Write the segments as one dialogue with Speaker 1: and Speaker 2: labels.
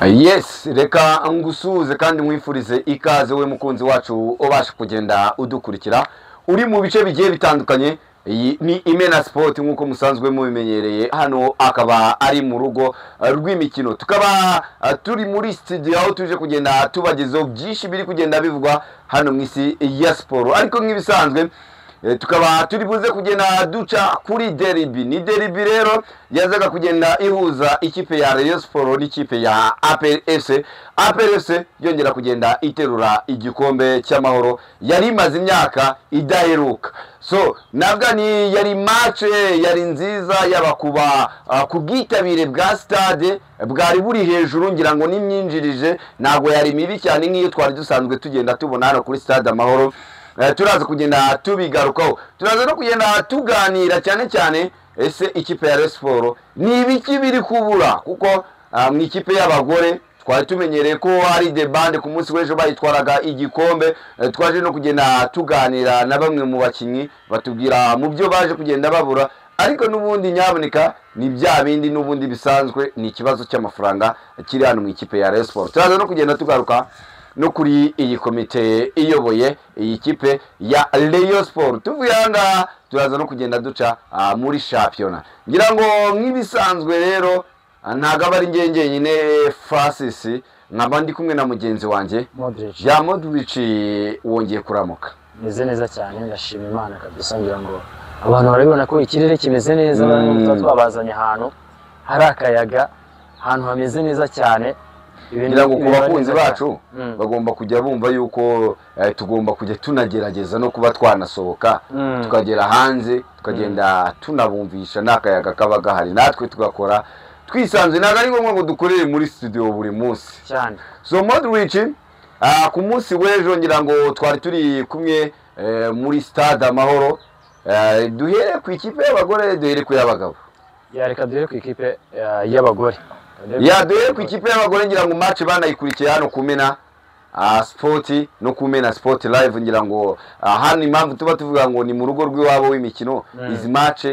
Speaker 1: Yes, reka ngusuze kandi mwifurize ikaze we mukunzi wacu ubasha kugenda udukurikira uri mu bice bigiye bitandukanye. Iyi ni Imena Sport nkuko musanzwe mubimenyereye, hano akaba ari mu rugo rw'imikino, tukaba turi muri studio aho tuje kugenda tubagezaho byinshi biri kugenda bivugwa hano mwisi ya sport. Ariko nk'ibisanzwe tukaba turi buze kugenda duca kuri derby. Ni derby rero yazaga kugenda ihuza ikipe ya Rayon Sport n'ikipe ya APR FC yongera kugenda iterura igikombe cy'amahoro yari imaze imyaka idaheruka. So nabwa ni yari match yari nziza yabakuba kubwitabire bwa stade bwari buri hejuru, ngira ngo nimyinjirije nago yari mibi cyane nk'iyo twari dusanzwe tugenda tubona hano kuri stade amahoro. Turaza kugenda tubigarukaho, turaza no kugenda tuganira cyane ese ikipe ya Rayon Sport ni ibiki biri kubura, kuko mu ikipe y'abagore twari tumenyereye ko hari the band ku munsi w'ejo bayitwaraga igikombe. Twaje no kugenda tuganira na bamwe mu bakinyi batubwira mu byo baje kugenda babura, ariko nubundi nyaboneka ni bya bindi nubundi bisanzwe, ni ikibazo cy'amafaranga kiri hano mu ikipe ya Rayon Sport. Turaza no kugenda tugaruka no kuri iyi komite iyoboye iyi kipe ya Rayon Sport. Tuvuye hanga turaza no kugenda duca muri championnat. Ngira ngo nk'ibisanzwe rero ntago abari ngenge nyine Francis, nkaba ndi kumwe na mugenzi wanjye
Speaker 2: Modric.
Speaker 1: Ya Modric, wongeye kuramuka?
Speaker 2: Meze neza cyane, ndashima Imana kabisa. Ngira ngo abantu barabibona ko ikirere kimeze neza, twabazanye ahantu hari akayaga, ahantu hameze neza cyane.
Speaker 1: Ngira ngo ku bakunzi bacu bagomba kujya bumva yuko tugomba kujya tunagerageza no kuba twanasohoka tukagera hanze tukagenda tunabumvisha n'akayaga kaba gahari, natwe tugakora twisanze. Ntabwo ari ngombwa ngo dukorere muri studio buri munsi
Speaker 2: cyane.
Speaker 1: So Modric, ku munsi w'ejo ngira ngo twari turi kumwe muri stade amahoro. Duhere ku ikipe y'abagore, duhere ku y'abagabo?
Speaker 2: Reka duhere ku ikipe y'abagore.
Speaker 1: Duhere ku ikipe y'abagore. Ngira ngo match banayikurikiye hano kumena Sport no kumena Sport Live. Ngira ngo hano impamvu tuba tuvuga ngo ni mu rugo rw'iwabo w'imikino, izi match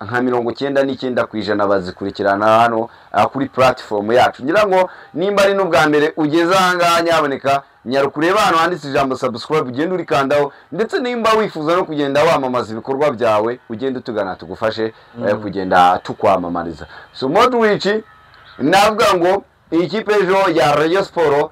Speaker 1: nka 99% bazikurikirana hano kuri platform yacu. Ngira ngo nimba ari n'ubwa mbere ugeze aha nyaboneka nyarukureba hano handitse ijambo subscribe, ugenda urikandaho, ndetse nimba wifuza no kugenda wamamaza ibikorwa byawe ugenda utugana tugufashe kugenda tukwamamariza. So Modric, navuga ngo iyi kipe ejo ya Rayon Sport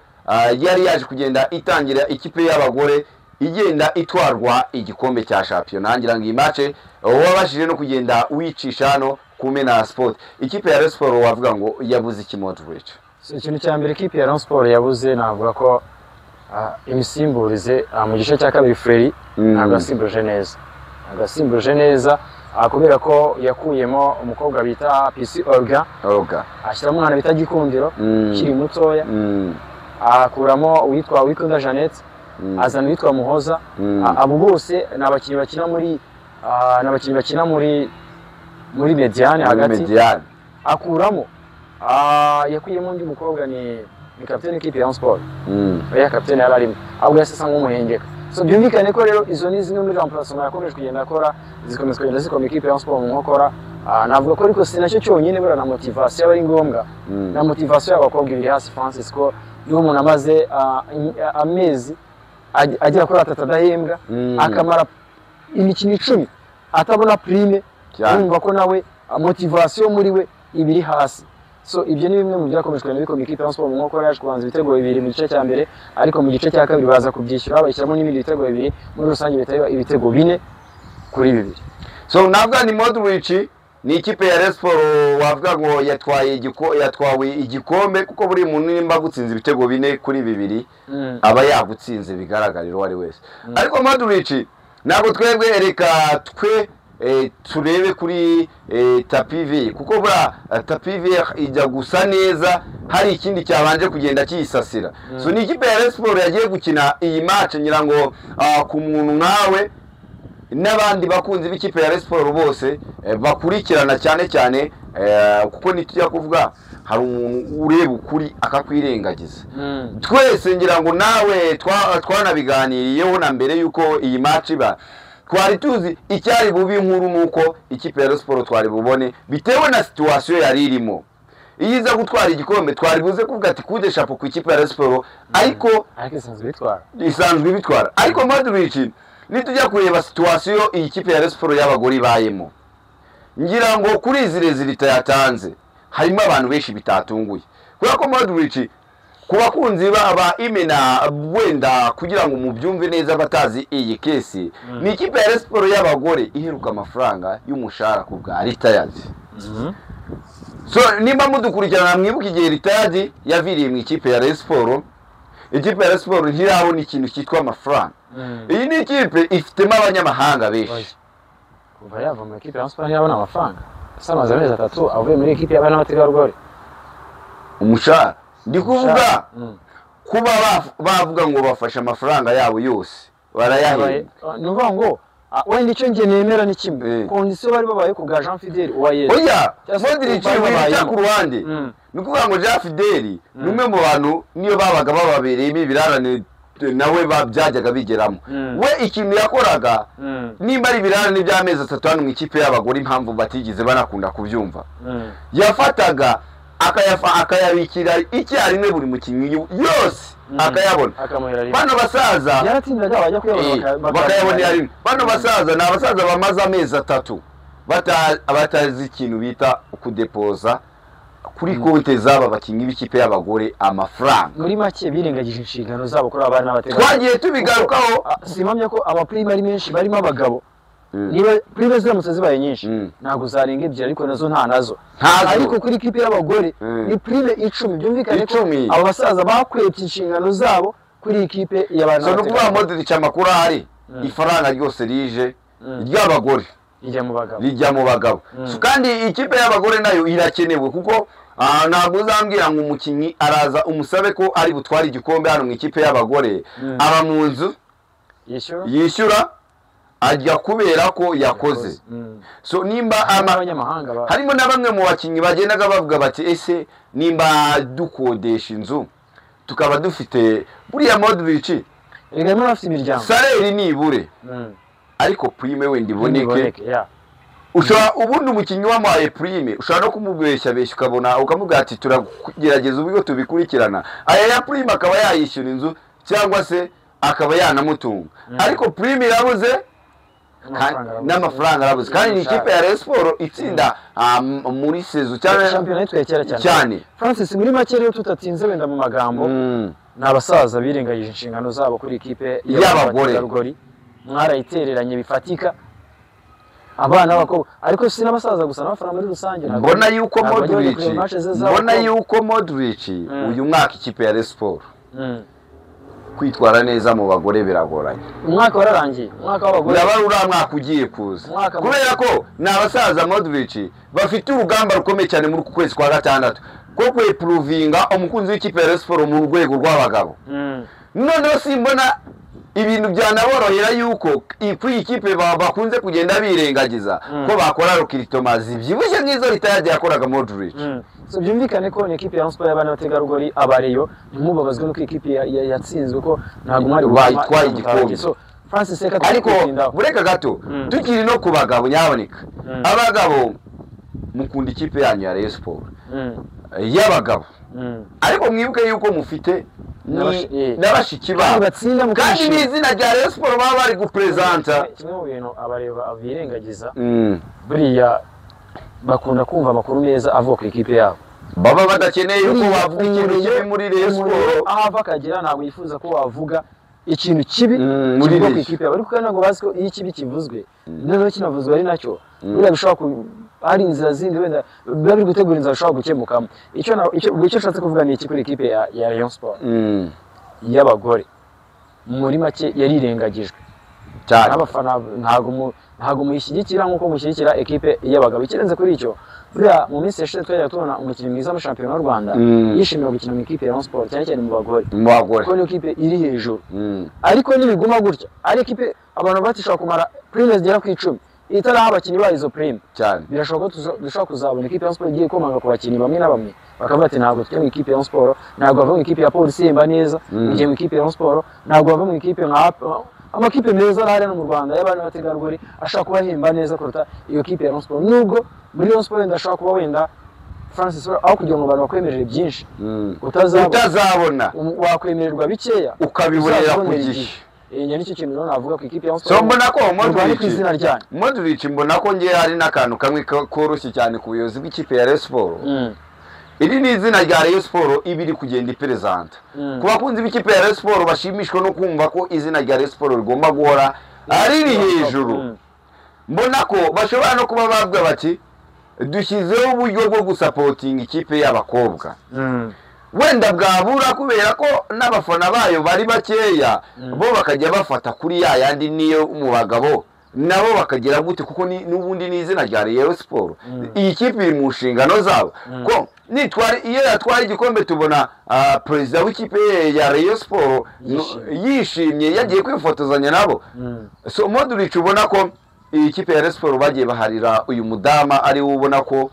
Speaker 1: yari yaje kugenda itangira ikipe y'abagore igenda itwarwa igikombe cya championnat. Ngira ngo iyi match wabashije no kugenda wicisha hano kumena Sport. Ikipe ya Rayon Sport wavuga ngo yabuze iki Modric?
Speaker 2: So ikintu cya mbere ikipe ya Rayon Sport yabuze, navuga ko imisimburize mu gice cya kabiri Freri ntabwo asimbuje neza, kubera ko yakuyemo umukobwa bita PC Olga, ashyiramo umwana bita Gikundiro kiri mutoya, akuramo uwitwa Wikunda Jeannette, azana uwitwa Muhoza. Abo bose nabakinnyi bakina muri Mediane hagati. Akuramo yakuyemo undi mukobwa ni kapiteni w'ikipe ya Rayon Sport. Ya kapiteni yari arimo, ahubwo yasasa nk'umuhengeka. So byumvikane ko rero izo ni zimwe muri remplacement yakomeje kugenda akora, zikomeza kugenda zikoma ikipe ya Rayon Sport mu nkokora. Navuga ko ariko sinacyo cyonyine, bura na motivation y'abari ngombwa, na motivation y'abakobwa ibiri hasi Francis, ko niyo umuntu amaze amezi agera kuri 3 adahembwa, akamara imikino 10 atabona prime, urumva ko nawe motivation muri we ibiri hasi. So ibyo ni bimwe mu byakomeje kugenda bikoma ikipe ya Rayon Sport mu nkokora. Yaje kubanza ibitego 2 mu gice cya mbere, ariko mu gice cya kabiri baza kubyishyura bayishyiramo n'ibindi bitego 2, muri rusange bitari ibitego 4 kuri 2.
Speaker 1: So navuga ni Modric, ni ikipe ya Rayon Sport wavuga ngo yatwawe igikombe, kuko buri muntu nimba gutsinza ibitego 4 kuri 2 aba yagutsinze bigaragarira uwo ari wese. Ariko Modric, ntabwo twebwe reka turebe kuri tapive, kuko bura tapive ijya gusa neza hari ikindi cyabanje kugenda kiyisasira. So ni ikipe ya Rayon Sport yagiye gukina iyi match. Ngira ngo ku muntu nkawe n'abandi bakunzi b'ikipe ya Rayon Sport bose bakurikirana cyane kuko nitujya kuvuga hari umuntu ureba ukuri akakwirengagiza. Twese ngira ngo nawe twanabiganiriyeho na mbere yuko iyi match iba, twari tuzi icyari bubi nkuru nuko ikipe ya Rayon Sport twari bubone bitewe na situation yari irimo. iyo iza gutwara igikombe twari buze kuvuga ati kude chapeau ku ikipe ya Rayon Sport ariko isanzwe bitwara ariko Modric nitujya kureba situation iyi kipe ya Rayon Sport y'abagore ibayemo ngira ngo kuri izi rezilita yatanze harimo abantu benshi bitatunguye kubera ko Modric ku bakunzi baba imena wenda kugira ngo mubyumve neza batazi iyi kesi ni ikipe ya Rayon Sport y'abagore iheruka amafaranga y'umushahara ku bwa retired. So nimba mudukurikirana mwibuka igihe retired yaviriye mu ikipe ya Rayon Sport, ikipe ya Rayon Sport ntirabona ikintu cyitwa amafaranga. Iyi ni ikipe ifitemo abanyamahanga benshi
Speaker 2: kuva yava mu ikipe ya Rayon Sport yabona amafaranga samaze amezi 3 avuye muri ikipe y'abana bategarugori
Speaker 1: umushahara ndi kuvuga kuba bavuga ngo bafashe amafaranga yabo yose barayahembye
Speaker 2: nuvuga ngo wenda icyo nge nemera ni kimwe kondisiyo bari babaye ku bwa Jean Fidèle Uwayeze
Speaker 1: oya Modric wita ku ruhande ni kuvuga ngo Jean Fidèle ni umwe mu bantu niyo babaga bababereyemo ibirarane nawe babyajyaga bigeramo we ikintu yakoraga nimba ari ibirarane by'amezi 3 hano mu ikipe y'abagore impamvu batigeze banakunda kubyumva yafataga akayabikira icyarimwe buri mukinnyi yose akayabona bano basaza
Speaker 2: yaratindaga bajya
Speaker 1: bakayabonera rimwe bano basaza ni abasaza bamaze amezi 3 batazi ikintu bita kudepoza kuri konte zaba bakinnyi b'ikipe y'abagore amafaranga
Speaker 2: muri make birengagije inshingano zabo kuri abana n'abatega
Speaker 1: twagiye tubigarukaho
Speaker 2: simamye ko amaprime ari menshi barimo abagabo niba prime ziramutse zibaye nyinshi ntago zarenga ebyiri ariko nazo nta nazo ariko kuri ikipe y'abagore ni prime 10 byumvikane ko abo basaza bakwepye inshingano zabo kuri ikipe y'abana
Speaker 1: so nukuvuga Modric amakuru ahari ifaranga ryose rije ry'abagore rijya mu bagabo so kandi ikipe y'abagore nayo irakenewe kuko ntabwo uzambwira ngo umukinnyi araza umusabe ko ari butwara igikombe hano mu ikipe y'abagore aba mu nzu yishyura ajya kubera ko yakoze so nimba harimo na bamwe mu bakinnyi bagendaga bavuga bati ese nimba dukodesha inzu tukaba dufite buriya Modric salaire nibure ariko prime wenda iboneke ushobora ubundi umukinnyi wamuhaye prime ushobora no kumubeshya ukabona ukamubwira ati turagerageza uburyo tubikurikirana aya ya prime akaba yayishyura inzu cyangwa se akaba yanamutunga ariko prime irabuze n'amafaranga arabuze kandi ni ikipe ya Rayon Sport itsinda muri sezo cyane
Speaker 2: Francis muri make rero tutatinze wenda mu magambo n'abasaza birengagije inshingano zabo kuri ikipe y'abagore mwarayitereranye bifatika abana bako ariko si n'abasaza gusa n'abafana muri rusange
Speaker 1: mbona yuko Modric uyu mwaka ikipe ya Rayon Sport kwitwara neza mu bagore biragoranye
Speaker 2: umwaka wararangiye umwaka w'abagore
Speaker 1: yaba uramwaka ugiye kuza kubera ko n'abasaza Modric bafite urugamba rukomeye cyane muri kwezi kwa gatandatu ko kweprovinga umukunzi w'ikipe ya Rayon Sport mu rwego rw'abagabo noneho simbona ibintu byanaborohera yuko kuri ikipe bakunze kugenda birengagiza ko bakora rokiritomazi byibushye nk'izo ritayadi yakoraga Modric
Speaker 2: so byumvikane ko ni ikipe ya Sport y'abana bategarugori abareyo ntimubabazwe no ikipe yatsinzwe ko ntabwo mwari
Speaker 1: bayitwaye igikombe
Speaker 2: so Francis Seka
Speaker 1: ariko bureka gato tukiri no ku bagabo nyaboneka abagabo mukunda ikipe yanyu ya Rayon Sport y'abagabo ariko mwibuke yuko mufite n'abashiki babo kandi n'izina rya Rayon Sport baba bari gupresenta
Speaker 2: kimwe mu bintu abareba abirengagiza buriya bakunda kumva amakuru meza avuga ku ikipe yabo
Speaker 1: baba badakeneye yuko wavuga ikintu kibi muri Rayon Sport
Speaker 2: aho ava akagira ntabwo yifuza ko wavuga ikintu kibi muri ku ikipe yabo ariko ntabwo bazi ko iyo ikibi kivuzwe noneho kinavuzwe ari nacyo buriya bishobora hari inzira zindi wenda biba biri gutegura inzira bishobora gukemukamo icyo nshatse kuvuga ni iki kuri ikipe ya Rayon Sport y'abagore muri make yarirengagijwe cyane abafana ntago muyishyigikira nk'uko mushyigikira ekipe y'abagabo ikirenze kuri icyo buriya mu minsi yashize twajya tubona umukinnyi mwiza mu shampiyona y'u Rwanda yishimira gukina mu ikipe ya Rayon Sport cyane cyane mu bagore kuko ni ikipe iri hejuru ariko nibiguma gutya ari ikipe abantu batishobora kumara prime zigera ku 10 itaraha abakinnyi ba izo prime
Speaker 1: cyane
Speaker 2: birashoboka dushobora kuzabona ikipe ya Sport igiye komanga ku bakinnyi bamwe na bamwe bakavuga ati ntabwo tujya mu ikipe ya Sport ntabwo bava mu ikipe ya Police yemba neza igiye mu ikipe ya Sport ntabwo bava mu ikipe nka amakipe meza ari hano mu Rwanda y'abana bategarugori ashaka kubahemba neza kuruta iyo kipe ya Sport nubwo muri Sport ndashaka kuba wenda Francis aho kugira ngo abantu bakwemerere byinshi
Speaker 1: utazabona
Speaker 2: wakwemererwa bikeya
Speaker 1: ukabibonera ku gihe.
Speaker 2: Nicyo kintu rero navuga ku ikipe ya
Speaker 1: so mbona ko Modric mbona ko ngiye hari n'akantu kamwe koroshye cyane ku buyobozi bw'ikipe ya Rayon Sports. Iri ni izina rya Rayon Sports ibiri kugenda ipresenta ku bakunzi b'ikipe ya Rayon Sports bashimishwe no kumva ko izina rya Rayon Sports rigomba guhora ari hejuru. Mbona ko bashobora no kuba bavuga bati dushyizeho uburyo bwo gusapotinga ikipe y'abakobwa. Wenda bwabura kubera ko n'abafana bayo bari bakeya bo bakajya bafata kuri yandi niyo mu bagabo nabo bakagira gute kuko n'ubundi ni izina rya Rayon Sports. Iyi kipe iri mu nshingano zabo ko iyo yatwara igikombe tubona perezida w'ikipe ya Rayon Sports yishimye yagiye kwifotozanya nabo. So Modric ubona ko iyi kipe ya Rayon Sports bagiye baharira uyu mudama ari ubona ko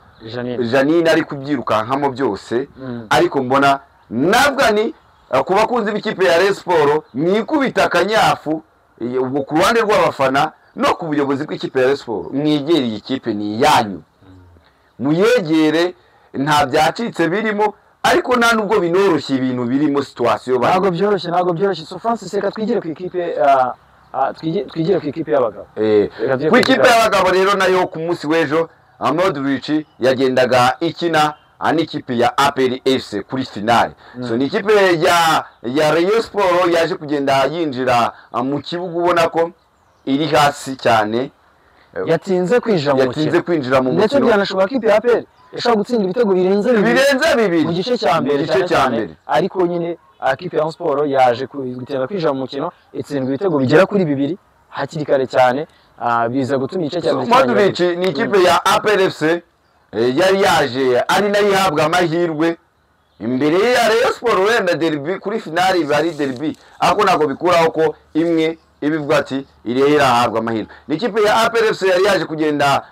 Speaker 1: Janine ari kubyirukankamo byose ariko mbona nabwo ni ku bakunzi b'ikipe ya Rayon Sports mwikubita akanyafu ubwo ku ruhande rw'abafana no ku buyobozi bw'ikipe ya Rayon Sports mwegere iyi kipe ni yanyu muyegere nta byacitse birimo ariko nta nubwo binoroshye ibintu birimo situation
Speaker 2: ntago byoroshye so Francis reka twigire ku ikipe twigire ku ikipe y'abagabo
Speaker 1: ku ikipe y'abagabo rero nayo ku munsi w'ejo Modric yagendaga ikina n'ikipe ya APR FC kuri finale. So ni ikipe ya Rayon Sports yaje kugenda yinjira mu kibuga ubona ko iri hasi cyane
Speaker 2: yatinze
Speaker 1: kwinjira mu mukino
Speaker 2: ndetse byanashobora ikipe ya APR yashaka gutsinda ibitego birenze
Speaker 1: bibiri
Speaker 2: mu gice cya mbere ariko nyine ikipe ya Rayon Sports yaje gutera kwinjira mu mukino itsindwa ibitego bigera kuri 2 hakiri kare cyane biza gutuma igice cya mbere.
Speaker 1: Modric ni ikipe ya APR FC yari yaje ari nayo ihabwa amahirwe imbere ya Rayon Sports wenda derby kuri finale bari derby ako nako bikuraho ko imwe ibivuga ati irehera ahabwa amahirwe. Ni ikipe ya APR FC yari yaje kugenda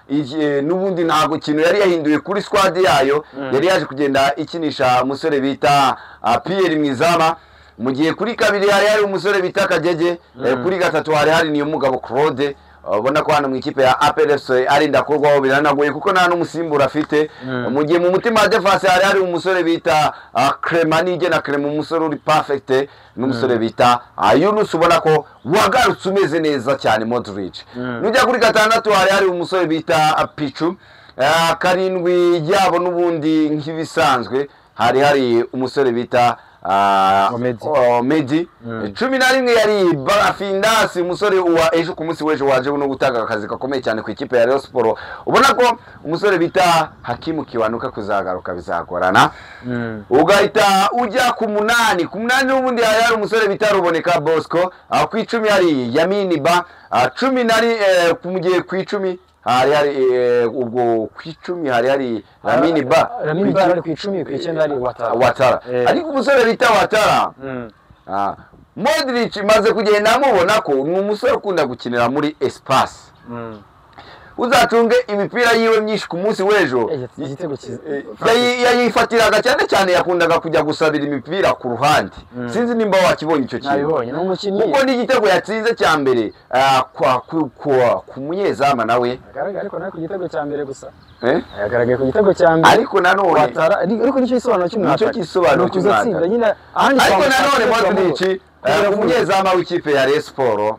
Speaker 1: n'ubundi ntago kintu yari yahinduye kuri squad yayo yari yaje kugenda ikinisha umusore bita Pierre Mwizama mu gihe kuri kabiri hari umusore bita Kagege kuri gatatu hari niyo mugabo Claude. Ubona ko hano mu ikipe ya APR FC ari ndakorwaho biranagoye kuko nta n'umusimbura afite. Mu gihe mu mutima wa defense hari umusore bita Cremanige na Crema umusore uri perfect n'umusore bita Yunus ubona ko wagarutse umeze neza cyane Modric. Nujya kuri gatandatu hari umusore bita Pichu karindwi yabo n'ubundi nk'ibisanzwe hari umusore bita Medi 11 yari Barafindas umusore wa ejo ku munsi w'ejo waje no gutanga akazi gakomeye cyane ku ikipe ya Rayon Sports. Ubona ko umusore bita Hakimu Kiwanuka kuzagaruka bizagorana. Ugahita ujya ku 8 n'ubundi hari umusore bita Ruboneka Bosco ku 10 hari Yamini Ba 10 ku mugiye ku 10 hari ubwo ku 10 hari Lamini Ba
Speaker 2: ari ku 10 ku 9 hari
Speaker 1: Watara ariko umusore bita Watara Modric maze kugenda amubona ko ni umusore ukunda gukinira muri espace. Uzacunge imipira yiwe myinshi ku munsi w'ejo yayifatiraga cyane yakundaga kujya gusabira imipira ku ruhande. Sinzi nimba wakibonye icyo kintu kuko n'igitego yatsinze cya mbere ku munyezama nawe
Speaker 2: ariko nako igitego cya mbere gusa yagaragaye ku gitego cya mbere
Speaker 1: ariko nanone
Speaker 2: ariko nicyo gisobanuro cy'umwaka
Speaker 1: ariko nanone Modric umunyezama w'ikipe ya Rayon Sports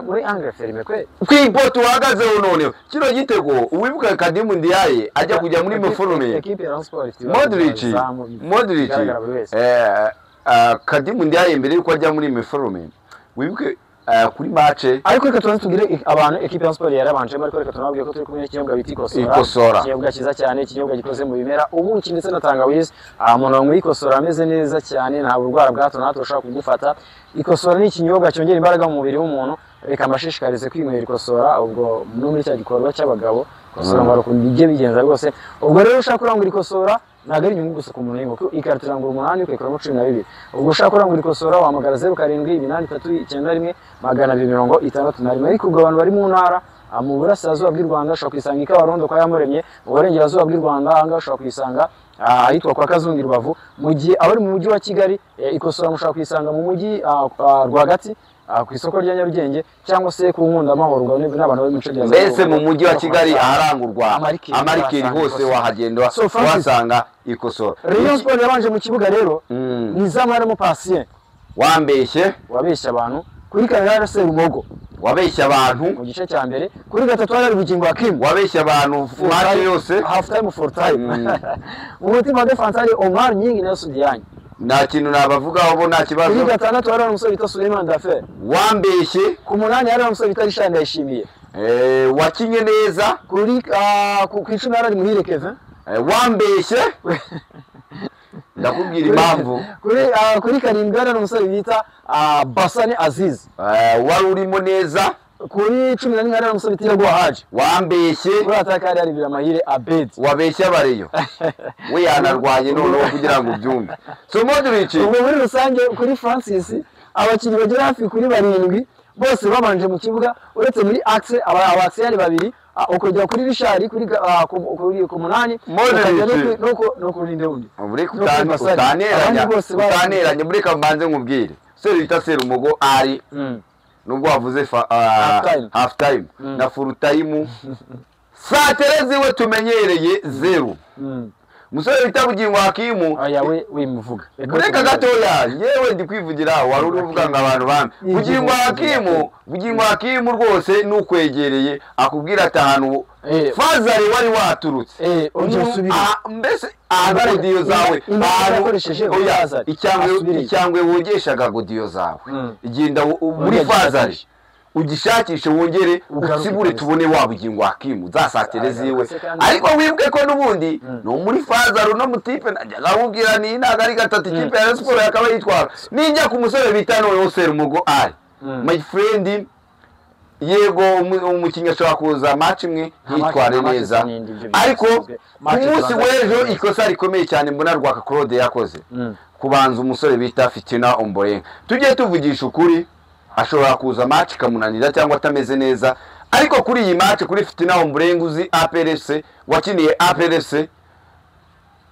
Speaker 2: muri Angre Ferme kwe
Speaker 1: kwipoto uhagazeho none kino gitego uwibuka Kadimu Ndiaye ajya kujya muri Meforume Modric Kadimu Ndiaye mbere yuko ajya muri Meforume wibuke kuri match
Speaker 2: ariko reka tugire abantu equipe ya Sport yarabanje ariko reka tunabwiye ko turi kumwe n'ikinyobwa biti
Speaker 1: Ikosora
Speaker 2: ikinyobwa cyiza cyane ikinyobwa gikoze mu bimera ubuki ndetse na tangawizi umuntu muri Ikosora ameze neza cyane nta burwara bwa hato na hato ushaka kugufata. Ikosora ni ikinyobwa cyongera imbaraga mu mubiri w'umuntu reka amashishikarize kwinywera Ikosora ubwo no muri cya gikorwa cy'abagabo Ikosora barakunda ibyo bigenza rwose. Ubwo rero ushaka kurangura Ikosora ntabwo ari inyungu gusa ku muntu y'ingo ikarita irangura 8 ukayikoramo 12. Ubwo ushaka kurangura Ikosora wahamagara 0783830261 ariko ubwo abantu bari mu ntara mu burasirazuba bw'u Rwanda ushobora kwisanga Ikabarondo kwa Yamuremye mu burengerazuba bw'u Rwanda ahangaha ushobora kwisanga ahitwa kwa Kazungu Rubavu. Mu gihe abari mu mujyi wa Kigali Ikosora mushobora kwisanga mu mujyi rwagati ku isoko rya Nyarugenge cyangwa se ku nkunda amahoro n'abantu bari mu cyo byaza
Speaker 1: mbese mu mujyi wa Kigali aharangurwa amarikeri hose wahagenda wasanga ikosora.
Speaker 2: Rayon Sport yabanje mu kibuga rero ni zamara mu Patient wabeshya abantu kuri Kanara Serumogo
Speaker 1: wabeshya abantu
Speaker 2: mu gice cya mbere kuri gatatu ari Bugingo Hakim
Speaker 1: wabeshya abantu match yose
Speaker 2: half time for time mu mutima wa defense ari Omar Nyingi na Sudiyanyi
Speaker 1: nta kintu nabavugaho bo nta kibazo.
Speaker 2: kuri gatandatu ari umusore bita Suleiman Dafer
Speaker 1: wambeshye.
Speaker 2: ku munani ari umusore bita Richard Ndayishimiye
Speaker 1: wakinye neza.
Speaker 2: kuri ku 10 ari Muhire Kevin
Speaker 1: wambeshye. ndakubwira impamvu.
Speaker 2: kuri karindwi ari umusore bita Basani Aziz
Speaker 1: wari urimo neza.
Speaker 2: kuri 11 ari umusore bita Yagwa Haji
Speaker 1: wambeshye.
Speaker 2: kuri ataka ari Biramahire Abed
Speaker 1: wabeshya bareyo we yanarwanye noneho kugira ngo ubyumve. So Modric
Speaker 2: ubwo muri rusange kuri Francis abakinnyi bagera hafi kuri 7 bose babanje mu kibuga uretse muri axe abaksiyari babiri ukojya kuri Richard kuri ku munani no kuri Ndeundi
Speaker 1: muri utaneranye muri kamanze nkubwire se bita Serumogo ari nubwo wavuze half time na full time saa terezi we tumenyereye 0 musore bita Bugingo Hakim
Speaker 2: aya we muvuga
Speaker 1: reka gatoya yewe ndi kwivugira wari uri uvuga ngo abantu bamwe Bugingo Hakim rwose nukwegereye akubwira ati ahantu Fazari wari waturutse mbese godiyo zawe icyangwe wogeshaga godiyo zawe igenda muri Fazari ugishakishe wongere utsibure tubone wa Bugingo Hakim uzasatire ziwe ariko wibwe ko nubundi no muri Fazari no mutipe najagabubwira ni nagari gatatu ikipe ya Sport yakaba yitwara ninjya ku musore bita no Serumogo ari my friend yego umukinnyi ashobora kuza match imwe yitware neza ariko umunsi w'ejo ikosa rikomeye cyane mbona Rwaka Claude yakoze kubanza umusore bita Fitina Ombolenga tujye tuvugisha ukuri ashobora kuza match kamunanira cyangwa atameze neza ariko kuri iyi match kuri Fitina Ombolenga uzi APRFC wakiniye APRFC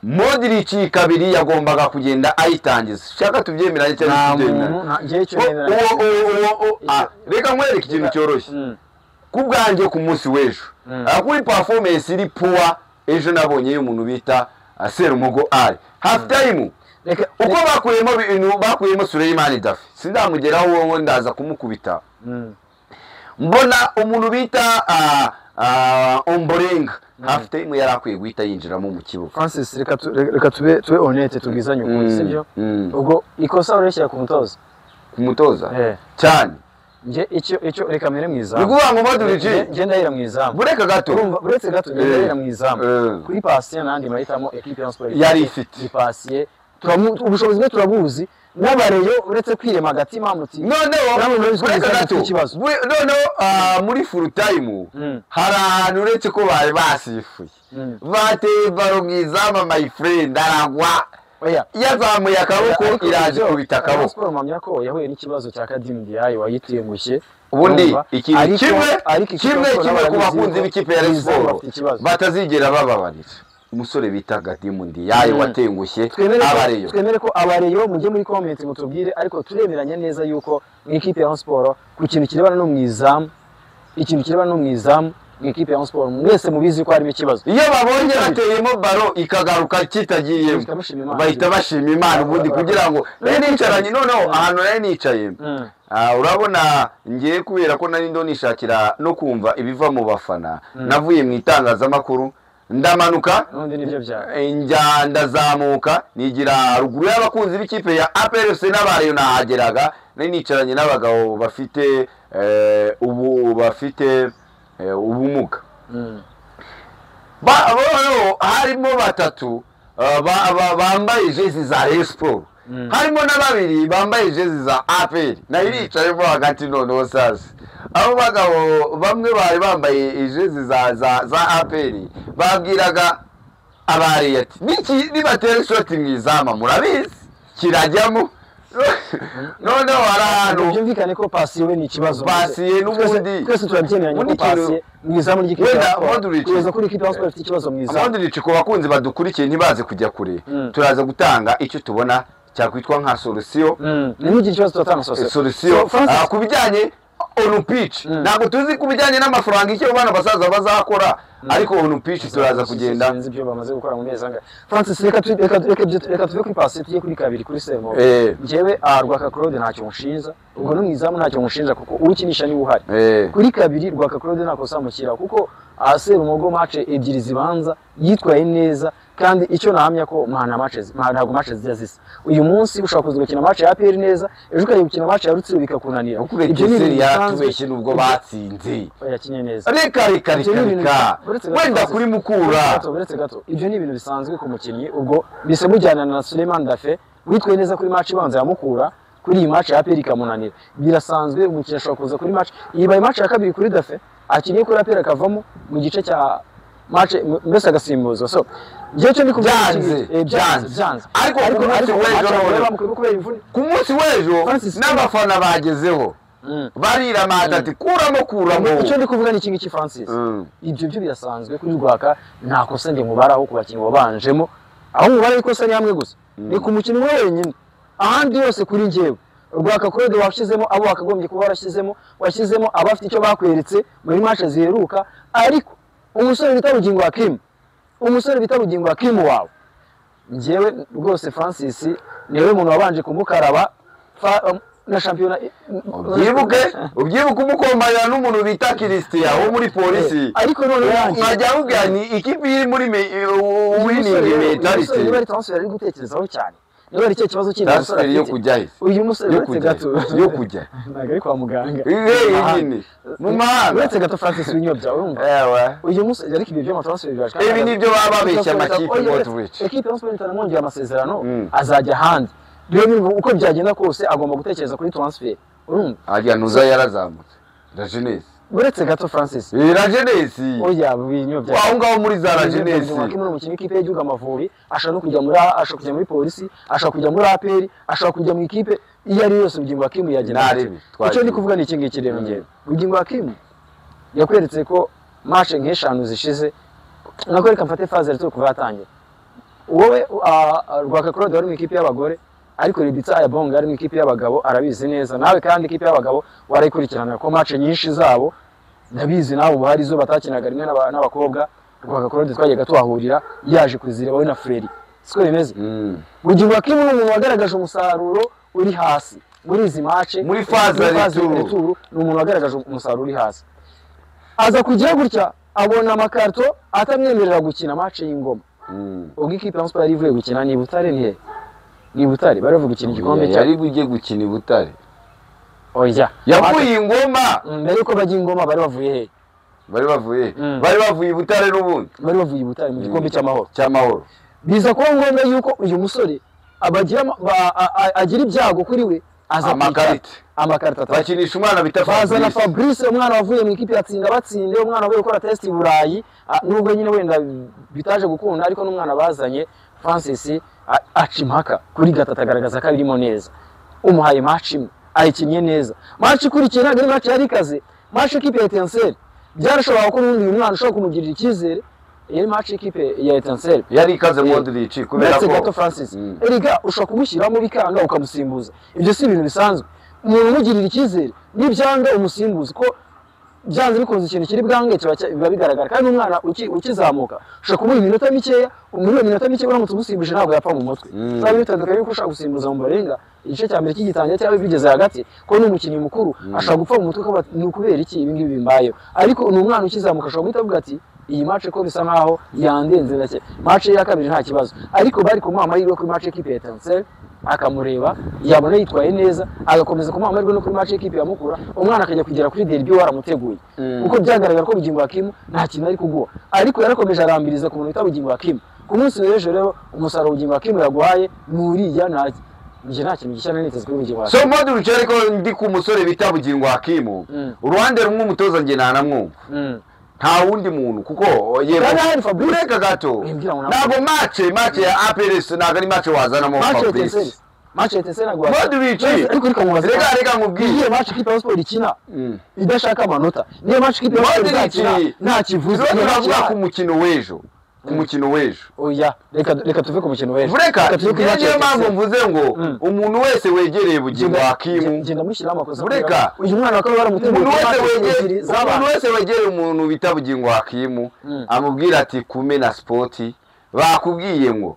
Speaker 1: Modric kabiri yagombaga kugenda ayitangiza shaka tubyemeranye cyane reka nkwereke ikintu cyoroshye kubwanjye ku munsi w'ejo kuri performance iri poor ejo nabonye y'umuntu bita Serumogo ari half time uko bakuyemo Suleiman Dafi sindamugeraho wowe ndaza kumukubita mbona umuntu bita Ombolenga half time yarakwiye guhita yinjiramo mu kibuga.
Speaker 2: Francis reka tube honnête tubwizanye ukuri sibyo ubwo ikosa ureshyira ku mutoza
Speaker 1: cyane
Speaker 2: nje icyo reka mere mwiza
Speaker 1: biguha ngo Modric
Speaker 2: nje ndahira mwiza
Speaker 1: bureka gato
Speaker 2: buretse gato ndahira mwiza kuri Patient nandi mahitamo equipe ya Sport
Speaker 1: yari ifite
Speaker 2: Patient ubushobozi bwe turabuzi n'abareyo uretse kwirema agatima muti
Speaker 1: noneho muri full time hari ahantu uretse ko bari basifuye bateye baro mwizama my friend aragwa yazamuye akaboko iraje kubita akaboko.
Speaker 2: Sport mamya ko yahuye n'ikibazo cya Kadim Diaye wayitengushye
Speaker 1: ubundi ikintu kimwe ku bakunzi b'ikipe ya Sport batazigera bababarira umusore bita Kadim Diaye watengushye abareyo.
Speaker 2: Twemere ko abareyo mujye muri comment mutubwire ariko turemeranya neza yuko mu ikipe ya Sport ku kintu kirebana no mwizamu mu ikipe ya Sport mwese mubizi ko harimo ikibazo
Speaker 1: iyo babonye bateyemo baro ikagaruka kitagiyemo bahita bashima Imana ubundi kugira ngo nicaranye noneho ahantu nari nicaye urabona ngiye kubera ko nari ndonishakira no kumva ibiva mu bafana navuye mu itangazamakuru ndamanuka ndazamuka nigira ruguru y'abakunzi b'ikipe ya APRFC n'abareyo nahageraga nari nicaranye n'abagabo bafite ubumuga harimo batatu bambaye jezi za Rayon Sport harimo na babiri bambaye jezi za APR nayo nicayemo hagati noneho sasa abo bagabo bamwe bari bambaye jezi za APR babwiraga abari ati nibatera shot mwizama murabizi kirajyamo noneho arahantu
Speaker 2: byumvikane ko Patient we ni ikibazo
Speaker 1: Patient n'ubundi
Speaker 2: twese turabyemeranya ko Patient mwizamu ry'ikipe
Speaker 1: wenda
Speaker 2: kuri ikipe ya Sport ifite ikibazo mwizamu
Speaker 1: Modric ko bakunzi badukurikiye ntibaze kujya kure turaza gutanga icyo tubona cyakwitwa nka solution
Speaker 2: ni mu gihe cyose tutatanga
Speaker 1: solution kubijyanye on pitch ntabwo tuzi kubijyanye n'amafaranga icyo bana basaza bazakora ariko on pitch turaza kugenda
Speaker 2: sinzi ibyo bamaze gukora mu mezi anga Francis reka tuve ku passe tugiye kuri kabiri kuri Semo njyewe Rwaka Claude ntacyo mushinja ubwo no mwizamu ntacyo mushinja kuko ukinisha ni uhari kuri kabiri Rwaka Claude ntakosa mukira kuko Serumogo match ebyiri zibanza yitwaye neza kandi icyo nahamya ko ntabwo matches zisa uyu munsi ushobora kuza gukina match ya APR neza ejo ukajya gukina match ya Rutsiro bikakunanira
Speaker 1: ibyo ni yatubeshye nubwo batsinze
Speaker 2: yakinye neza
Speaker 1: reka wenda kuri Mukura
Speaker 2: uretse gato ibyo ni ibintu bisanzwe ku mukinnyi ubwo bise mujyana na Suleiman Dafe witwaye neza kuri match ibanza ya Mukura kuri iyi match ya APR ikamunanira birasanzwe umukinnyi ashobora kuza kuri match yibaye match ya kabiri kuri Dafe akiniye kuri APR akavamo mu gice cya match mbese agasimbuzo so cyo ndi
Speaker 1: byanze ariko ku munsi w'ejo n'abafana bagezeho barira matati kuramo
Speaker 2: icyo ndi kuvuga ni kingi ki Francis ibyo byo birasanzwe kuri Rwaka nta kosa ndi mubaraho ku bakinnyi wabanjemo aho mubara ikosa ni hamwe gusa ni ku mukino wenyine ahandi yose kuri njyewe Rwaka Claude washizemo abo wakagombye kuba washyizemo abafite icyo bakweretse muri match ziheruka ariko umusore bita Bugingo Hakim wawe njyewe rwose Francis niwe muntu wabanje kumukaraba na shampiyona
Speaker 1: ubyibuke umukomanya n'umuntu bita Christian wo muri polisi
Speaker 2: ariko none
Speaker 1: nkajya ubwira ni ikipe iri muri winning mentality
Speaker 2: niba transfer ari gutekerezaho cyane niba ari cyo kibazo kindi
Speaker 1: transfer yo kujya
Speaker 2: uyu musore uretse gato
Speaker 1: yo kujya
Speaker 2: ntago ari kwa muganga
Speaker 1: nyine mu mahanga
Speaker 2: uretse gato Francis winyobya urumva uyu musore ariko ibyo by'amatransfer biraje
Speaker 1: ibi nibyo baba babeshya amakipe Modric
Speaker 2: equipe Sport itanamwongera amasezerano azajya hanze rero uko byagenda kose agomba gutekereza kuri transfer urumva
Speaker 1: ajya nuza yarazamutse la jeunesse
Speaker 2: uretse gato Francis
Speaker 1: la jeunesse
Speaker 2: oya binyobya
Speaker 1: aho ngaho muri za la jeunesse
Speaker 2: kimwe mu kintu kipe y'igihugu Amavubi ashaka kujya muri polisi ashaka kujya muri APR ashaka kujya mu ikipe iyo ari yose Bugingo Hakim yagenda icyo ndi kuvuga ni iki ngiki rero njye Bugingo Hakim yakweretse ko match nk'eshanu zishize nakwereka mfate phase rero kuva yatangira wowe Rwaka Claude wari mu ikipe y'abagore ariko Rebitsa ya Bonga ari mu ikipe y'abagabo arabizi neza nawe kandi ikipe y'abagabo warayikurikirana ko match nyinshi zabo ndabizi nawe ubu hari zo batakinaga rimwe n'abakobwa Rwaka Claude twajyaga tuhahurira yaje kuzireba we na Freri siko bimeze Bugingo Hakim ni umuntu wagaragaje umusaruro uri hasi muri izi match
Speaker 1: muri phase
Speaker 2: retour ni umuntu wagaragaje umusaruro uri hasi aza kugira gutya abona amakarto atamwemerera gukina match y'ingoma ubwo ikipe ya Sport ivuye gukina ni Butare ni Butare bari bavuga ikintu gikombe
Speaker 1: yari bujye gukina Butare
Speaker 2: oya
Speaker 1: yavuye ingoma
Speaker 2: mbere yuko bajya ingoma bari bavuye he
Speaker 1: bari bavuye Butare n'ubundi
Speaker 2: bari bavuye Butare mu gikombe
Speaker 1: cy'amahoro
Speaker 2: biza kuba ngombwa yuko uyu musore agira ibyago kuri we aza amakarita
Speaker 1: bakinisha umwana bita
Speaker 2: bazana Fabrice umwana wavuye mu ikipe yatsinda batsinde umwana wavuye gukora test i Burayi nubwo nyine wenda bitaje gukunda ariko n'umwana bazanye Francis aca impaka kuri gatatu agaragaza ko abirimo neza umuhaye match imwe ayikinnye neza match ikurikiye ntabwo ari match yari ikaze match ikipe ya Etincelle byarashobora ko n'undi mwana ushobora kumugirira icyizere yari match ikipe ya Etincelle
Speaker 1: yari ikaze Modric kubera ko
Speaker 2: gato Francis eriga ushobora kumushyiramo bikanga ukamusimbuza ibyo si ibintu bisanzwe umuntu umugirira icyizere nibyanga umusimbuza ko byanze bikunze ikintu kiri bwange biba bigaragara kandi umwana ukizamuka ushobora kumuha iminota mikeya muri iyo minota mikeya uramutse umusimbuje ntabwo yapfa mu mutwe cyangwa bitandukanye yuko ushaka gusimbuza mu barenga igice cya mbere cy'igitangira cyangwa bigeze hagati ko n'umukinnyi mukuru ashobora gupfa mu mutwe ko ni ukubera iki ibi ngibi bimbayeho ariko ni umwana ukizamuka ashobora guhita avuga ati iyi match ko bisa nkaho yandenze ndetse match ya kabiri nta kibazo ariko bari kumuha amahirwe kuri match y'ikipe ya Etincelle akamureba yabona yitwaye neza agakomeza kumuha amahirwe no kuri match y'ikipe ya Mukura umwana akajya kugera kuri derby waramuteguye kuko byagaragara ko Bugingo Hakim nta kintu ari kuguha ariko yarakomeje arambiriza ku muntu bita Bugingo Hakim ku munsi w'ejo rero umusaruro Bugingo Hakim yaguhaye nuriya nta kintu gishya niteze kuri Bugingo Hakim
Speaker 1: so Modric ariko ndi ku musore bita Bugingo Hakim uruhande rumwe umutoza nge nanamwumva nta wundi muntu kuko ureka gato ntabwo match ya APRS ntabwo ari match wazanamo Fabrice
Speaker 2: match ya Etincelle nagwa
Speaker 1: Modric reka nkubwiye
Speaker 2: match ikipe ya Sport ikina idashaka amanota niyo match ikipe ya Sport ikina nta kivuze
Speaker 1: turavuga ku mukino w'ejo ku mukino w'ejo.
Speaker 2: Oya reka tuve ku mukino w'ejo.
Speaker 1: Reka niyo mpamvu mvuze ngo umuntu wese wegereye Bugingo Hakimu
Speaker 2: ngenda mushyiraho amakosa.
Speaker 1: Reka
Speaker 2: uyu mwana bakaba baramuteguye
Speaker 1: umuntu wese wegereye umuntu bita Bugingo Hakimu amubwira ati Kumena Sport bakubwiye ngo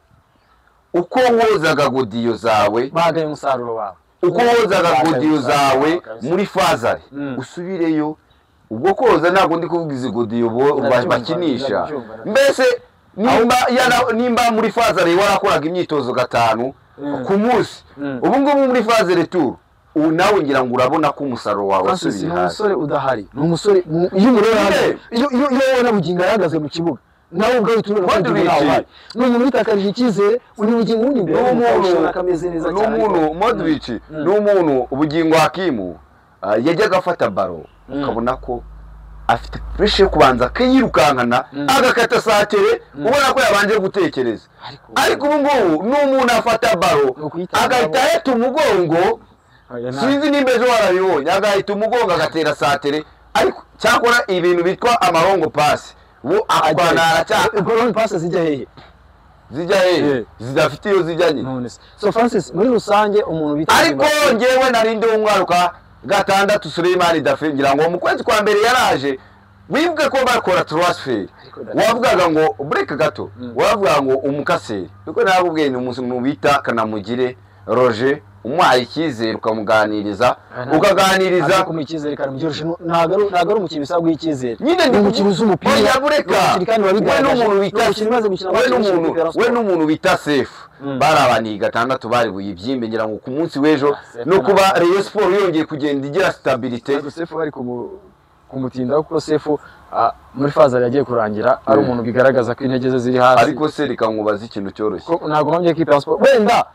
Speaker 1: uko wozaga godiyo zawe
Speaker 2: bagaye umusaruro wawe,
Speaker 1: uko wozaga godiyo zawe muri Fazari usubireyo. Ubwo koza ntabwo ndi kuvuga izi godiyo bakinisha, mbese nimba muri Fazari warakoraga imyitozo 5 ku munsi, ubu ngubu muri Fazari tour ubu nawe ngira ngo urabona ko umusaruro wawe wasubiye hasi.
Speaker 2: Umusore udahari ni umusore iyo umureba iyo ubona Bugingo yahagaze mu kibuga nawe ubwo biturura ko n'umuntu bitakarije icyizere uri Bugingo uri imbere n'umuntu akameze neza cyane.
Speaker 1: N'umuntu Modric n'umuntu Bugingo Hakimu yajyaga afata baro ukabona ko afite pressure yo kubanza akirukankana agakata satere ubona ko yabanje gutekereza. Ariko ubu ngubu n'umuntu afata baro agahita aheta umugongo, sinzi nimba ejo warabibonye, agahita umugongo agatera satere. Ariko cyakora ibintu bitwa amarongo pass ubu akwanara
Speaker 2: amarongo pass zijya hehe
Speaker 1: zidafite iyo zijyanye.
Speaker 2: So Francis muri rusange umuntu bita
Speaker 1: ariko ngewe narinde umwaruka 6 Suleiman Dafe ngira ngo mu kwezi kwa mbere yaraje wibuke ko bakora transfer wavugaga ngo break gato wavuga ngo umukaseri biko nabubwiye ni umuntu bita Kanamugire Roger umwaye icyizere ukamuganiriza ukaganiriza
Speaker 2: ku mikizere Kanamugire ntago umukino bisabwa icyizere
Speaker 1: nyine ndi
Speaker 2: umukino uz'umupira
Speaker 1: yabureka we n'umuntu bita Safe barabani 6 bari buyibyimbe ngira ngo ku munsi w'ejo no kuba Rayon Sport yongeye kugenda igira stabilité.
Speaker 2: Safe bari kumutinda kuko Safe muri Fazari yagiye kurangira ari umuntu bigaragaza ko intege ze ziri hasi.
Speaker 1: Ariko se reka nkubaza ikintu cyoroshye
Speaker 2: ntago mpamye kipe ya Sport wenda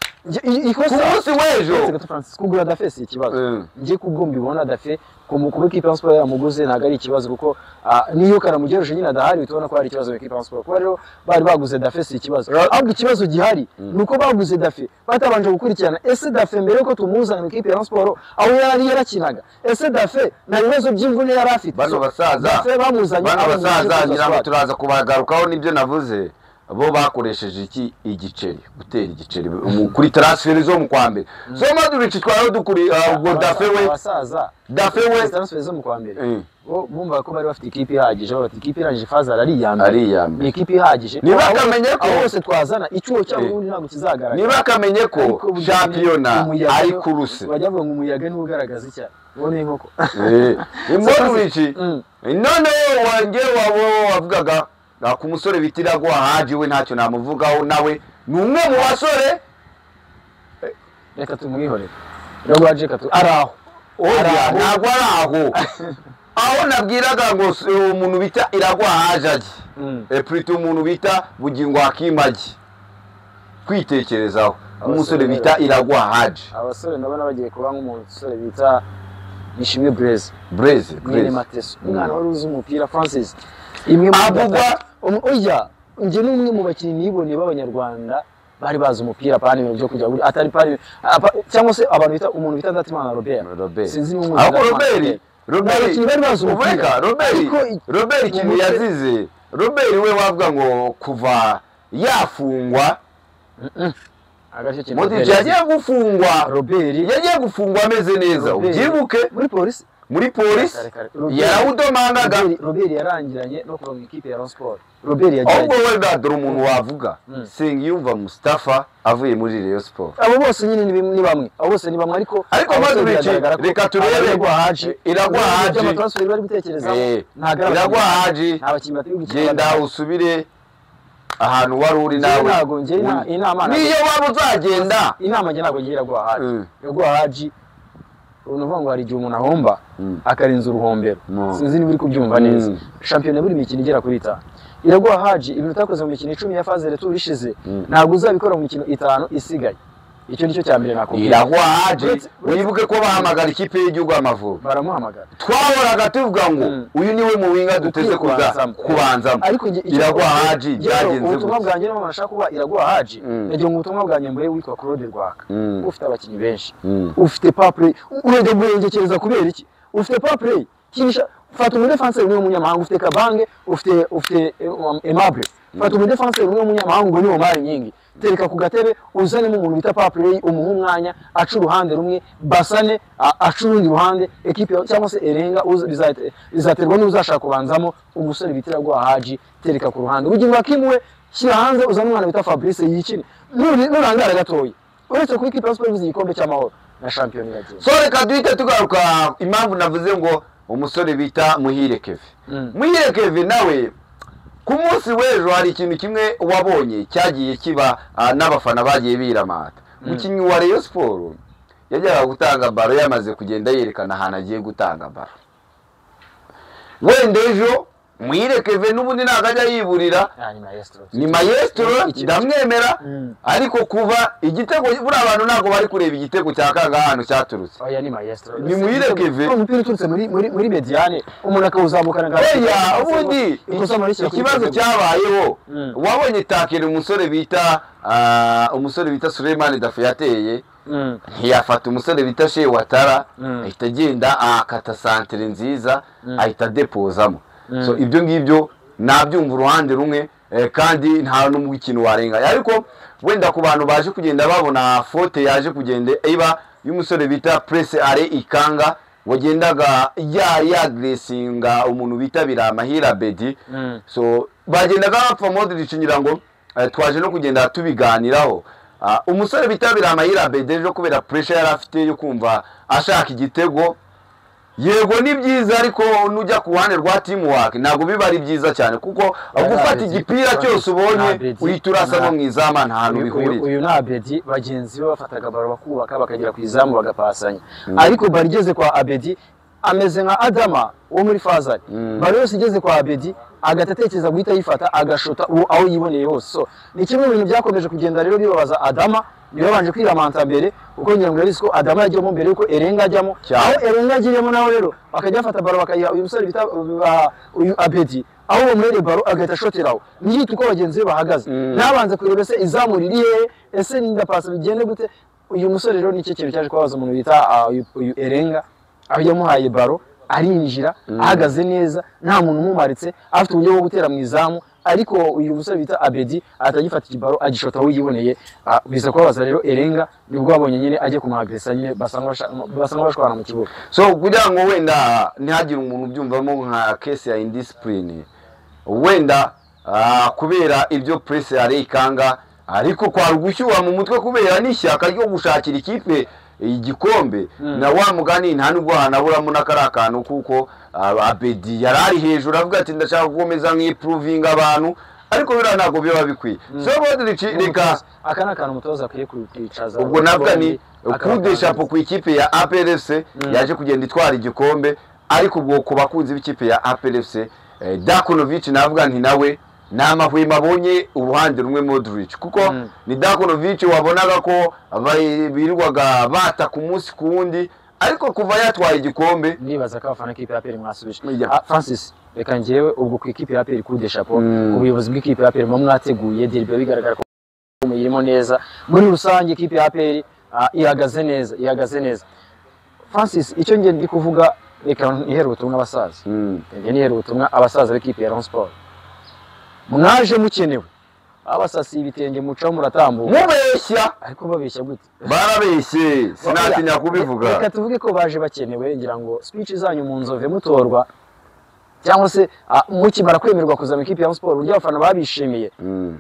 Speaker 1: ikosa ku munsi w'ejo
Speaker 2: Francis kugura Dafe si ikibazo ngiye kubwo mbibona Dafe kuba kipe ya Sport yamuguze ntago ari ikibazo kuko niyo Kanamugire nyine adahari bitubona ko hari ikibazo kipe ya Sport kuko rero bari baguze Dafe si ikibazo. Ahubwo ikibazo gihari nuko baguze Dafe batabanje gukurikirana ese Dafe mbere yuko tumuzana mu kipe ya Sport aho yari yarakinaga ese Dafe na bibazo by'imvune yari afite.
Speaker 1: Bano basaza ngira ngo turaza kubagarukaho nibyo navuze bo bakoresheje iki igiceri gutera igiceri kuri transfer zo mu kwambere. So Modric twaro dukuri ubwo Dafe we
Speaker 2: transfer zo mu kwambere bo bumva ko bari bafite ikipe ihagije bafite ikipe irangije Fazari ari iyambere ikipe ihagije
Speaker 1: nibakamenye ko
Speaker 2: bose twazana icuho cyangwa ubundi ntabwo kizagaragara
Speaker 1: nibakamenye ko championa ari kuruse
Speaker 2: bajya ngo umuyaga ni ugaragaza icya bone inkoko
Speaker 1: Modric none wange wabo wavugaga ku musore bitiragwa Haji we ntacyo namuvugaho nawe ni umwe mu basore
Speaker 2: reka tumwihore ragwaje katu araho
Speaker 1: ntabwo araho aho nabwiraga ngo umuntu bita Iragwa Haji plutôt umuntu bita Bugingo Hakimu kwitekerezaho umusore bita Iragwa Haji.
Speaker 2: Abasore ndabona bagiye kuba nk'umusore bita Nishimwe Blaise Mateso umwana wari uzi umupira Francis imwe
Speaker 1: avugwa
Speaker 2: oya nje n'umwe mu bakinnyi niboneye b'Abanyarwanda bari bazi umupira pani ibintu byo kujya guri atari pani cyangwa se abantu bita umuntu bita Ndatimana Robert sinzi n'umwe
Speaker 1: ahubwo Robert
Speaker 2: bari bazi umupira
Speaker 1: Robert ikintu yazize Robert we wavuga ngo kuva yafungwa Modric yagiye gufungwa ameze neza ubyibuke muri polisi yarawudomangaga.
Speaker 2: Robert yarangiranye no kuva mu ikipe ya Rayon Sport. Robert yagiye
Speaker 1: ahubwo wenda dore umuntu wavuga Sengiyumva Mustafa avuye muri Rayon Sport.
Speaker 2: Abo bose nyine ni bamwe ariko
Speaker 1: Modric reka turebe Iragwa Haji
Speaker 2: amatransfer bari gutekereza
Speaker 1: Iragwa Haji genda usubire ahantu wari uri nawe niyo waba uzagenda
Speaker 2: inama njye ntabwo ngira Iragwa Haji unuvuga ngo hari igihe umuntu ahomba akarenza uruhombero sinzi niba uri kubyumva neza. Shampiyona buri mikino igera kuri 5 Iragwa Haji ibintu utakoze mu mikino 10 ya Fazari tour ishize ntabwo uzabikora mu mikino 5 isigaye. Icyo nicyo cyambere nakubwira.
Speaker 1: Iragwa Haji wibuke ko bahamagara ikipe y'igihugu Amavubi
Speaker 2: baramuhamagara
Speaker 1: twahoraga tuvuga ngo uyu niwe mu winga duteze kubanzamo Iragwa Haji byagenze
Speaker 2: ubutumwa bwanjye n'abantu bashaka kuba Iragwa Haji nagiye mu butumwa bwanjye mbere witwa Claude Rwaka ufite abakinnyi benshi ufite Paplay urajya guhengekereza kubera iki ufite Paplay kinisha fata umu defenseur umwe w'umunyamahanga ufite Kabange ufite Aimable fata umu defenseur umwe w'umunyamahanga ngo ni Omar Nyingi tereka ku gatebe uzanemo umuntu bita Paplay umuha umwanya aca uruhande rumwe Basane aca urundi ruhande equipe cyangwa se Erenga bizaterwa n'uzashaka kubanzamo umusore bitira gwa Haji tereka ku ruhande ubugingo akimwe shyira hanze uzana umwana bita Fabrice yikine nurangara gatoyi uretse ku ikipe ya Sport igikombe cy'amahoro na champion yagiye
Speaker 1: so reka duhite tugaruka impamvu navuze ngo umusore bita Muhire Kevin Muhire Kevin nawe ku munsi w'ejo hari ikintu kimwe wabonye cyagiye kiba n'abafana bagiye biramata umukinnyi wa Rayon Sport yajyaga gutanga baro yamaze kugenda yerekana ahantu agiye gutanga baro wenda ejo Muhire Kevin n'ubundi nagajya yiburira ni maestro ndamwemera ariko kuva igitego buri abantu ntago bari kureba igitego cya kanga hano cyaturutse
Speaker 2: oya ni maestro
Speaker 1: ni Muhire Kevin
Speaker 2: umupira uturutse muri Mediane umuntu akawuzamukana
Speaker 1: oya ubundi ikibazo cyabayeho wabonye takira umusore bita Suleiman Dafe yateye ntiyafata umusore bita Shehe Watara ahita agenda akata santere nziza ahita depozamo so ibyo ngibyo nabyumva uruhande rumwe kandi nta n'umukino warenga ariko wenda ku bantu baje kugenda babona fote yaje kugenda iba y'umusore bita Presse Are Ikanga wagendaga yagresinga umuntu bitabira Mahira Bedi so bagendaga bapfa Modric ngira ngo twaje no kugenda tubiganiraho umusore bitabira Mahira Bedi ejo kubera pressure yari afite yo kumva ashaka igitego yego ni byiza ariko nujya ku ruhande rwa teamwork ntago biba ari byiza cyane kuko gufata igipira cyose ubonye uyiturasa no mwizama nta hantu bihurira
Speaker 2: uyu na Abedi bagenzi be bafataga baro bakubaka bakagera ku izamu bagapasanya ariko barigeze kwa Abedi ameze nka Adama wo muri Fazal baro yose igeze kwa Abedi agatatekereza guhita yifata agashota aho yiboneye hose so ni kimwe mu bintu byakomeje kugenda rero bibabaza Adama niyo banje kwiramanta mbere uko ngira ngo yarisiko Adama yajyemo mbere uko Erenga ajyamo aho Erenga agiyemo naho rero bakajya bafata baro bakayiha uyu musore bita uyu Abedi aho bamwere baro agahita shoteraho niyita uko bagenzi be bahagaze nabanze kureba se izamuriri he ese ndapasa bigende gute uyu musore rero ni cyo kintu cyaje kwabaza umuntu bita uyu Erenga aho yamuhaye baro arinjira ahagaze neza nta muntu umumaritse afite uburyo bwo gutera mu izamu ariko uyu musore bita Abedi atagifata ikibaro agishota aho yiboneye biza kubabaza rero Erenga nibwo abonye nyine ajye kumuhagresa nyine basanga bashwana mu kibuga
Speaker 1: so kugira ngo wenda ntihagire umuntu ubyumvamo nka case ya indiscipline wenda kubera ibyo Presse Are Ikanga ariko kwa gushyuha mu mutwe kubera n'ishyaka ryo gushakira ikipe igikombe na wa mugani nta nubwo hanaburamo n'akarakantu kuko Abedi yarari hejuru avuga ati ndashaka gukomeza nk'improving abantu ariko bira ntago biba bikwiye so Modric reka
Speaker 2: akana kantu umutoza akwiye kwicaza
Speaker 1: ubwo navuga ni kudesha ku ikipe ya APRFC yaje kugenda itwara igikombe ariko ubwo ku bakunzi b'ikipe ya APRFC Dakonovic navuga nti nawe namahwema abonye uruhande rumwe Modric kuko ni Dakonovic wabonaga ko birirwaga bata ku munsi kuwundi ariko kuva yatwaye igikombe
Speaker 2: nibaza ko abafana kipe ya APR mwasubije Francis reka ngewe ubwo ku ikipe ya APR kude chapeau ubuyobozi bw'ikipe ya APR mu mwateguye derby bigaragara ko muyirimo neza muri rusange ikipe ya APR ihagaze neza Francis icyo ngiye ndi kuvuga reka nihere ubutumwa abasaza nihere ubutumwa abasaza b'ikipe ya Rayon Sport mwaje mukenewe abasasi ibitenge mucaho muratambuka
Speaker 1: mubeshya
Speaker 2: ariko babeshya gute
Speaker 1: barabeshye sinatinya kubivuga
Speaker 2: reka tuvuge ko baje bakenewe ngira ngo speech zanyu mu nzove mutorwa cyangwa se mukimara kwemerwa kuza mu ikipe ya Sport buryo abafana babishimiye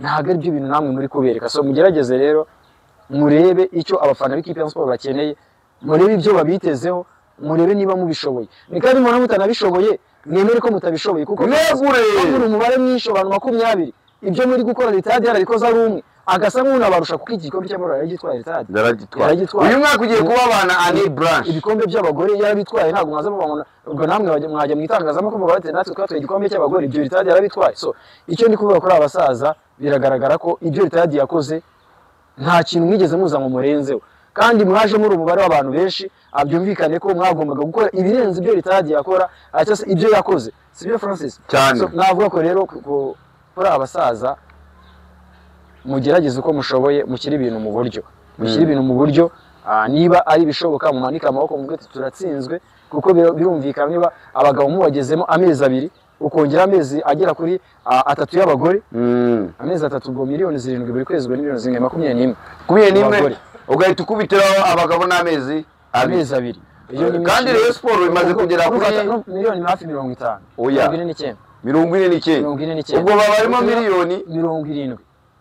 Speaker 2: ntago ari byo bintu namwe muri kubereka so mugerageze rero murebe icyo abafana b'ikipe ya Sport bakeneye murebe ibyo babitezeho murebe niba mubishoboye ni kandi mwana mutanabishoboye mwemere ko mutabishoboye kuko negure umubare mwinshi abantu 20 ibyo muri gukora ritade yarabikoza ari umwe agasa nk'unabarusha kuko igikombe cy'amahoro yaragitwaye ritade
Speaker 1: yaragitwaye uyu mwaka ugiye kubabana ani branch
Speaker 2: ibikombe by'abagore yarabitwaye ntago mwaza mubona ubwo namwe mwajya mwitangazamo ko muvuga bati natwe twatwaye igikombe cy'abagore ibyo ritade yarabitwaye so icyo ndi kuvuga kuri abasaza biragaragara ko ibyo ritade yakoze nta kintu mwigeze muza mu murenzeho kandi mwaje muri umubare w'abantu benshi abyumvikane ko mwagombaga gukora ibirenze ibyo ritade yakora cyase ibyo yakoze sibyo Francis
Speaker 1: so
Speaker 2: navuga ko rero kuri abasaza mugerageze uko mushoboye mushyira ibintu mu buryo niba ari bishoboka mumanika amaboko muvuge ati turatsinzwe kuko birumvikana niba abagabo mubagezemo amezi 2 ukongera amezi agera kuri 3 y'abagore amezi 3 ubwo miliyoni 7 buri kwezi ngo miliyoni 21
Speaker 1: ugahita ukubitiraho abagabo n'amezi
Speaker 2: 2
Speaker 1: kandi rero siporo imaze kugera kuri
Speaker 2: miliyoni hafi 50
Speaker 1: 49 ubwo baba barimo miliyoni
Speaker 2: 70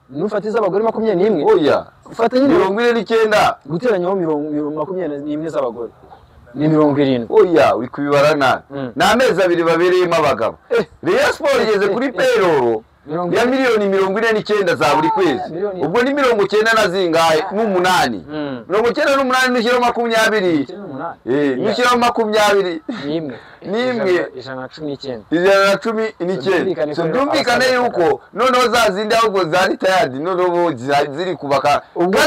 Speaker 2: nufatiza abagore 21
Speaker 1: oya
Speaker 2: ufata nyine
Speaker 1: 49
Speaker 2: guteranyaho 21 z'abagore ni 70
Speaker 1: oya wikubibara nabi n'amezi 2 babereyemo abagabo Rayon Sport igeze kuri payroll ya miliyoni 49 za buri kwezi ubwo ni 90 na zingahe n'umunani 90 n'umunani n'ishyira 20 n'ishyira 20 nimwe 119 so byumvikane yuko noneho zazindi ahubwo zari tayadi noneho ziri kubaka ubwo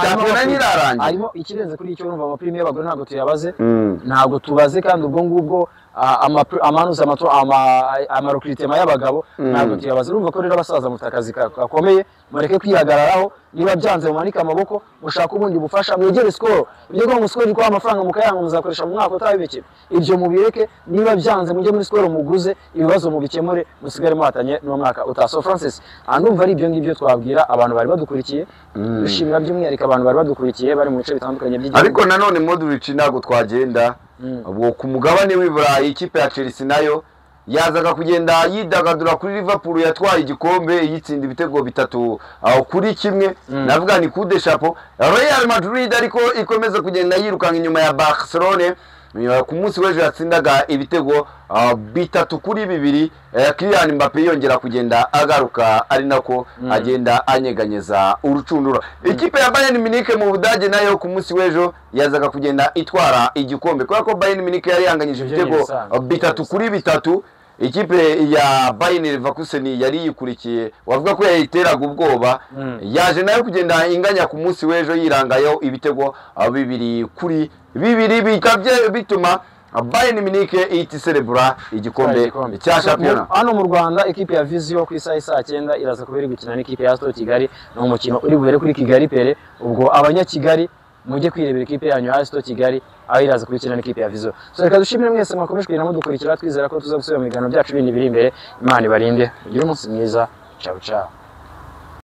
Speaker 1: cyapena nyirarangiye
Speaker 2: harimo ikirenze kuri icyo urumva amaprime y'abagore ntabwo tuyabaze ntabwo tubaze kandi ubwo ngubwo amanuza amarukiritema y'abagabo ntabwo tuyabaze urumva ko rero abasaza mufite akazi gakomeye mureke kwihagararaho niba byanze mumanika amaboko mushaka ubundi bufasha mwegere skoro ibyo ngo skoro iko amafaranga mukayanga muzakoresha mu mwaka utabibekera ibyo mubireke niba byanze mujye muri skoro muguze ibibazo mubikemure musigare muhatanye no mwaka utaso Francis andumva ari ibyo ngibyo twabwira abantu bari badukurikiye dushimira by'umwihariko abantu bari badukurikiye bari mu bice bitandukanye by'igihugu
Speaker 1: ariko nanone Modric ntago twagenda ubwo ku mugabane w'Iburayi ikipe ya Chelsea nayo yazaga kugenda yidagadura kuri Liverpool yatwaye igikombe yitsinda ibitego 3 aho kuri kimwe navuga ni coup de chapeau Real Madrid ariko ikomeza kugenda yirukanka inyuma ya Barcelona ku munsi w'ejo yatsindaga ibitego 3-2 Kylian Mbappe yongera kugenda agaruka ari nako agenda anyeganyeza urucundura ikipe ya Bayern Munich mu Budage nayo ku munsi w'ejo yazaga kugenda itwara igikombe kuko Bayern Munich yari yanganyije ibitego 3-3 ikipe ya Bayern Leverkusen yari yikurikiye wavuga ko yayiteraga ubwoba yaje nayo kugenda inganya ku munsi w'ejo yirangayo ibitego 2-2 bikabye bituma Bayern Munich ihita celebra igikombe cya champion
Speaker 2: hano mu Rwanda ikipe ya Vision ku isaha 9 iraza kubera gukina n'ikipe ya Stade Kigali no mukino uri buhere kuri Kigali Pere ubwo abanyakigali mujye kwirebera ikipe yanyu ya Stade Kigali aho iraza kubikina n'ikipe ya Vision so reka dushimire mwese mwakomeje kugira mudukurikira twizera ko tuzagusubira mu biganiro byacu bindi biri imbere Imana ibarinde ugire umunsi mwiza ciao ciao